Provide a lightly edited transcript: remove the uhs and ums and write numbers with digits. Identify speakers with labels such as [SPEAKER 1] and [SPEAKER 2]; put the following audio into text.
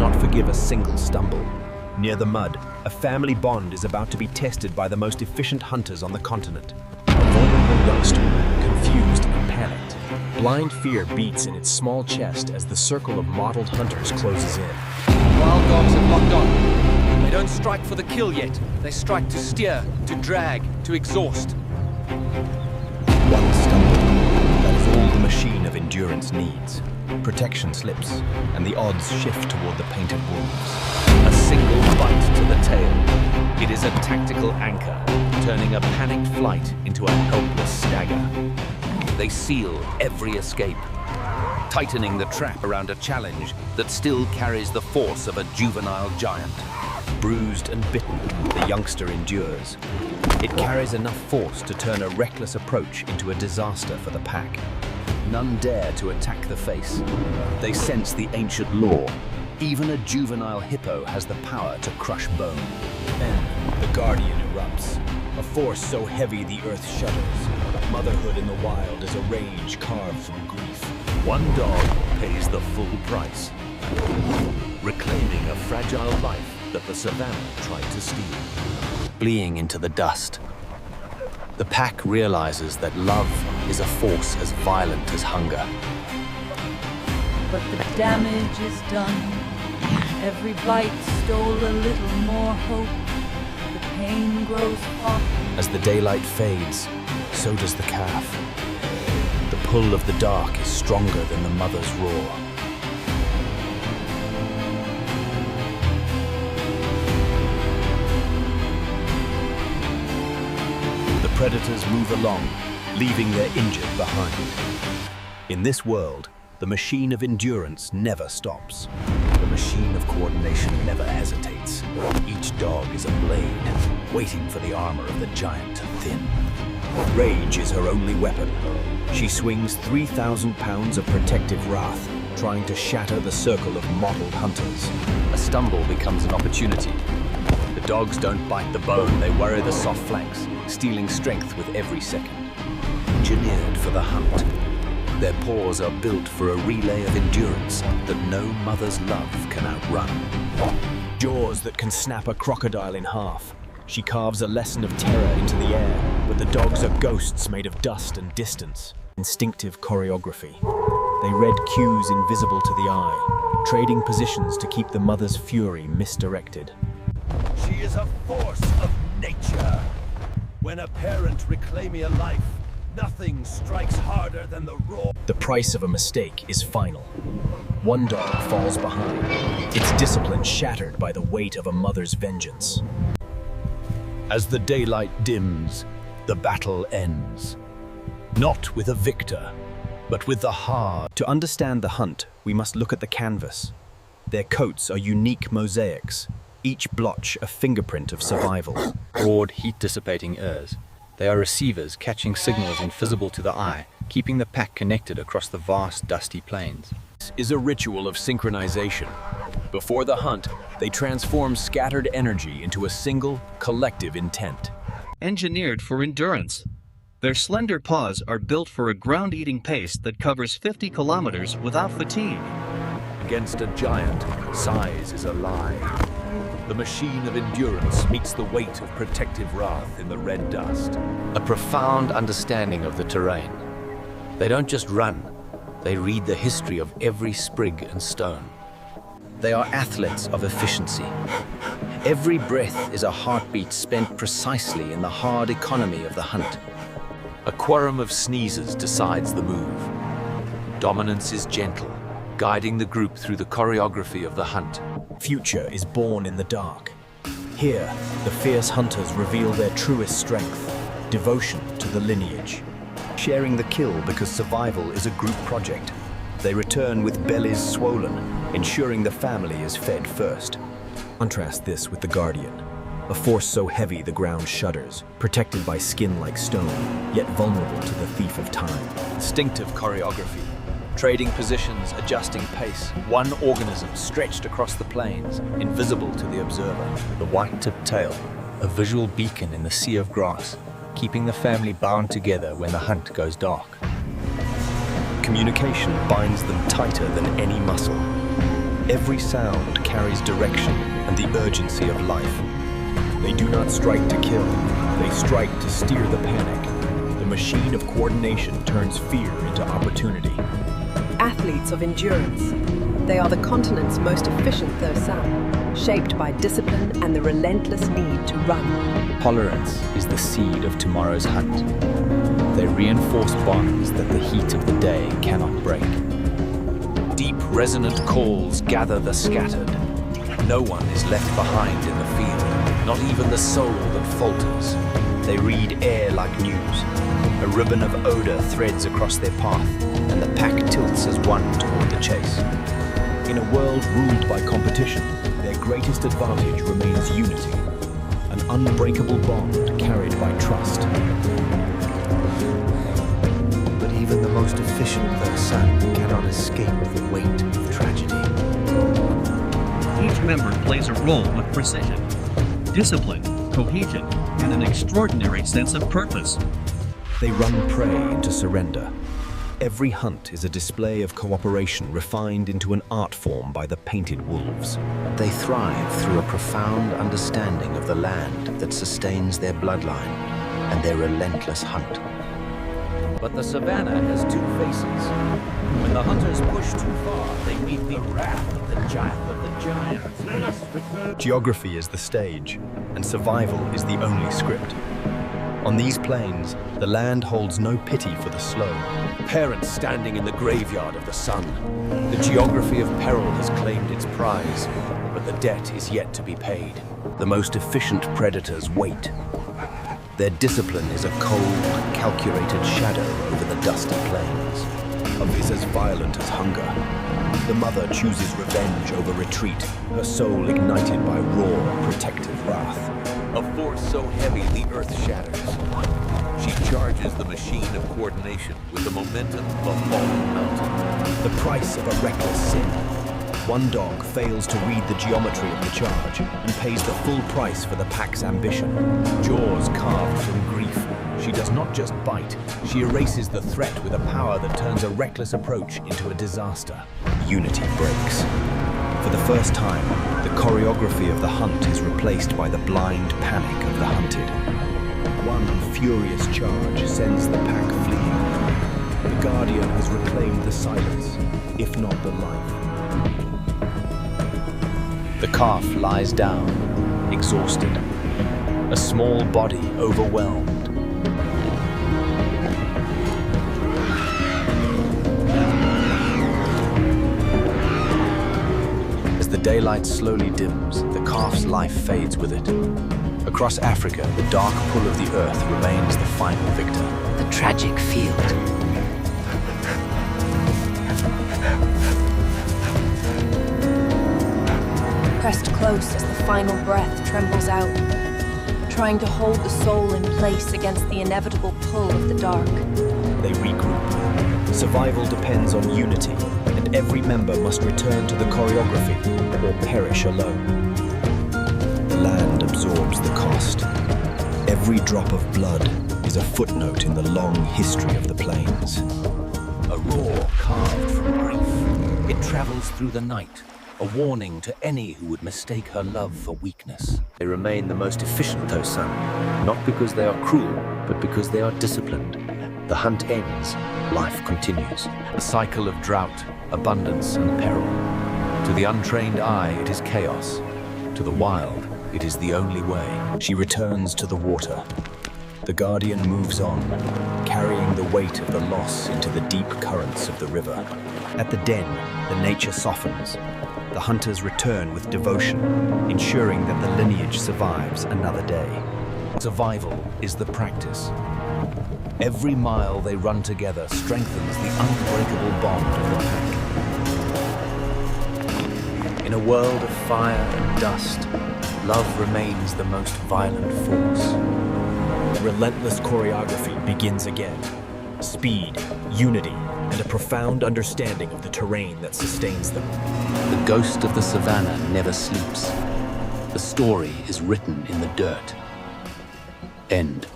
[SPEAKER 1] not forgive a single stumble. Near the mud, a family bond is about to be tested by the most efficient hunters on the continent. A vulnerable youngster, confused and panicked. Blind fear beats in its small chest as the circle of mottled hunters closes in.
[SPEAKER 2] Wild dogs have locked on. They don't strike for the kill yet. They strike to steer, to drag, to exhaust.
[SPEAKER 1] One stumble. That is all the machine of endurance needs. Protection slips, and the odds shift toward the painted wolves. A single bite to the tail. It is a tactical anchor, turning a panicked flight into a helpless stagger. They seal every escape, tightening the trap around a challenge that still carries the force of a juvenile giant. Bruised and bitten, the youngster endures. It carries enough force to turn a reckless approach into a disaster for the pack. None dare to attack the face. They sense the ancient law. Even a juvenile hippo has the power to crush bone. Then, the guardian erupts. A force so heavy the earth shudders. Motherhood in the wild is a rage carved from grief. One dog pays the full price, reclaiming a fragile life that the savannah tried to steal. Fleeing into the dust, the pack realizes that love is a force as violent as hunger.
[SPEAKER 3] But the damage is done. Every bite stole a little more hope. The pain grows hot.
[SPEAKER 1] As the daylight fades, so does the calf. The pull of the dark is stronger than the mother's roar. The predators move along, leaving their injured behind. In this world, the machine of endurance never stops. The machine of coordination never hesitates. Each dog is a blade, waiting for the armor of the giant to thin. Rage is her only weapon. She swings 3,000 pounds of protective wrath, trying to shatter the circle of mottled hunters. A stumble becomes an opportunity. The dogs don't bite the bone, they worry the soft flanks, stealing strength with every second. Engineered for the hunt. Their paws are built for a relay of endurance that no mother's love can outrun. Jaws that can snap a crocodile in half. She carves a lesson of terror into the air, but the dogs are ghosts made of dust and distance. Instinctive choreography. They read cues invisible to the eye, trading positions to keep the mother's fury misdirected.
[SPEAKER 4] She is a force of nature. When a parent reclaiming a life, nothing strikes harder than the roar.
[SPEAKER 1] The price of a mistake is final. One dog falls behind, its discipline shattered by the weight of a mother's vengeance. As the daylight dims, the battle ends. Not with a victor, but with the hard. To understand the hunt, we must look at the canvas. Their coats are unique mosaics, each blotch a fingerprint of survival.
[SPEAKER 5] Broad, heat-dissipating ears. They are receivers catching signals invisible to the eye, keeping the pack connected across the vast, dusty plains.
[SPEAKER 1] This is a ritual of synchronization. Before the hunt, they transform scattered energy into a single, collective intent.
[SPEAKER 6] Engineered for endurance. Their slender paws are built for a ground-eating pace that covers 50 kilometers without fatigue.
[SPEAKER 4] Against a giant, size is a lie. The machine of endurance meets the weight of protective wrath in the red dust.
[SPEAKER 5] A profound understanding of the terrain. They don't just run, they read the history of every sprig and stone.
[SPEAKER 1] They are athletes of efficiency. Every breath is a heartbeat spent precisely in the hard economy of the hunt.
[SPEAKER 4] A quorum of sneezes decides the move. Dominance is gentle, guiding the group through the choreography of the hunt.
[SPEAKER 1] Future is born in the dark. Here, the fierce hunters reveal their truest strength, devotion to the lineage. Sharing the kill because survival is a group project. They return with bellies swollen, ensuring the family is fed first. Contrast this with the Guardian, a force so heavy the ground shudders, protected by skin like stone, yet vulnerable to the thief of time. Instinctive choreography. Trading positions, adjusting pace. One organism stretched across the plains, invisible to the observer.
[SPEAKER 5] The white-tipped tail, a visual beacon in the sea of grass, keeping the family bound together when the hunt goes dark.
[SPEAKER 1] Communication binds them tighter than any muscle. Every sound carries direction and the urgency of life. They do not strike to kill, they strike to steer the panic. The machine of coordination turns fear into opportunity.
[SPEAKER 7] Athletes of endurance. They are the continent's most efficient Thursan, shaped by discipline and the relentless need to run.
[SPEAKER 5] Tolerance is the seed of tomorrow's hunt. They reinforce bonds that the heat of the day cannot break.
[SPEAKER 4] Deep, resonant calls gather the scattered. No one is left behind in the field, not even the soul that falters.
[SPEAKER 5] They read air like news. A ribbon of odor threads across their path, and the pack tilts as one toward the chase.
[SPEAKER 1] In a world ruled by competition, their greatest advantage remains unity, an unbreakable bond carried by trust.
[SPEAKER 8] But even the most efficient Thursan cannot escape the weight of tragedy.
[SPEAKER 6] Each member plays a role with precision, discipline, cohesion, and an extraordinary sense of purpose.
[SPEAKER 1] They run prey into surrender. Every hunt is a display of cooperation refined into an art form by the painted wolves.
[SPEAKER 8] They thrive through a profound understanding of the land that sustains their bloodline and their relentless hunt.
[SPEAKER 4] But the savannah has two faces. When the hunters push too far, they meet the wrath of the giant
[SPEAKER 1] Geography is the stage, and survival is the only script. On these plains, the land holds no pity for the slow.
[SPEAKER 4] Parents standing in the graveyard of the sun. The geography of peril has claimed its prize, but the debt is yet to be paid.
[SPEAKER 8] The most efficient predators wait. Their discipline is a cold, calculated shadow over the dusty plains.
[SPEAKER 1] Love is as violent as hunger. The mother chooses revenge over retreat, her soul ignited by raw, protective wrath.
[SPEAKER 4] A force so heavy the earth shatters. She charges the machine of coordination with the momentum of a falling mountain.
[SPEAKER 1] The price of a reckless sin. One dog fails to read the geometry of the charge and pays the full price for the pack's ambition. Jaws carved from grief. She does not just bite, she erases the threat with a power that turns a reckless approach into a disaster. Unity breaks. For the first time, the choreography of the hunt is replaced by the blind panic of the hunted. One furious charge sends the pack fleeing. The Guardian has reclaimed the silence, if not the life.
[SPEAKER 5] The calf lies down, exhausted. A small body overwhelmed. As the daylight slowly dims, the calf's life fades with it. Across Africa, the dark pull of the earth remains the final victor.
[SPEAKER 9] The tragic field.
[SPEAKER 10] Pressed close as the final breath trembles out, trying to hold the soul in place against the inevitable pull of the dark.
[SPEAKER 1] They regroup. Survival depends on unity, and every member must return to the choreography or perish alone. The land absorbs the cost. Every drop of blood is a footnote in the long history of the plains.
[SPEAKER 4] A roar carved from grief. It travels through the night, a warning to any who would mistake her love for weakness.
[SPEAKER 8] They remain the most efficient Thursan, not because they are cruel, but because they are disciplined. The hunt ends, life continues.
[SPEAKER 4] A cycle of drought, abundance, and peril. To the untrained eye, it is chaos. To the wild, it is the only way.
[SPEAKER 1] She returns to the water. The Guardian moves on, carrying the weight of the loss into the deep currents of the river. At the den, the nature softens. The hunters return with devotion, ensuring that the lineage survives another day.
[SPEAKER 4] Survival is the practice. Every mile they run together strengthens the unbreakable bond of the pack. In a world of fire and dust, love remains the most violent force.
[SPEAKER 1] Relentless choreography begins again. Speed, unity, and a profound understanding of the terrain that sustains them.
[SPEAKER 8] The ghost of the savannah never sleeps. The story is written in the dirt. End.